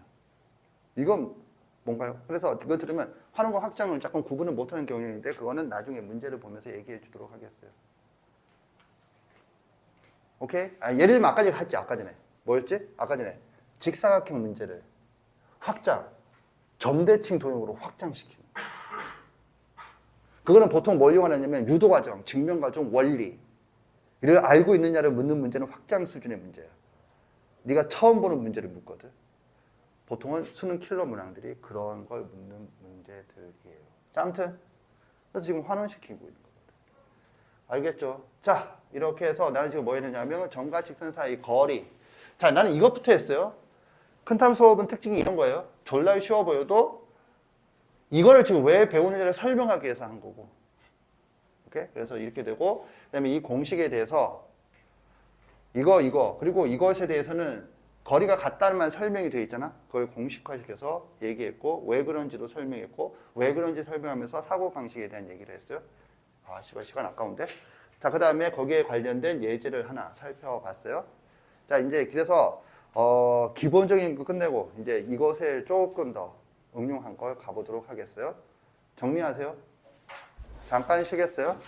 이건 뭔가요? 그래서 그거 들으면 활용과 확장을 조금 구분을 못하는 경향인데 그거는 나중에 문제를 보면서 얘기해 주도록 하겠어요. 오케이? 예를 들면 아까 전에 했지, 아까 전에. 뭐였지? 아까 전에 직사각형 문제를 확장, 점대칭 도형으로 확장시키는. 그거는 보통 뭘 이용하냐면 유도과정, 증명과정, 원리 이를 알고 있느냐를 묻는 문제는 확장 수준의 문제야. 네가 처음 보는 문제를 묻거든. 보통은 수능 킬러 문항들이 그런 걸 묻는 문제들이에요. 자, 아무튼 그래서 지금 환원시키고 있는 거거든. 알겠죠? 자, 이렇게 해서 나는 지금 뭐 했느냐면 점과 직선 사이 거리. 자, 나는 이것부터 했어요. 큰탐 수업은 특징이 이런 거예요. 졸라 쉬워 보여도 이거를 지금 왜 배우는지를 설명하기 위해서 한 거고. 오케이? 그래서 이렇게 되고, 그 다음에 이 공식에 대해서 이거, 그리고 이것에 대해서는 거리가 같다는 말 설명이 되어 있잖아. 그걸 공식화시켜서 얘기했고, 왜 그런지도 설명했고, 왜 그런지 설명하면서 사고방식에 대한 얘기를 했어요. 아, 시간 아까운데? 자, 그 다음에 거기에 관련된 예제를 하나 살펴봤어요. 자, 이제 그래서, 기본적인 거 끝내고, 이제 이것을 조금 더 응용한 걸 가보도록 하겠어요. 정리하세요. 잠깐 쉬겠어요.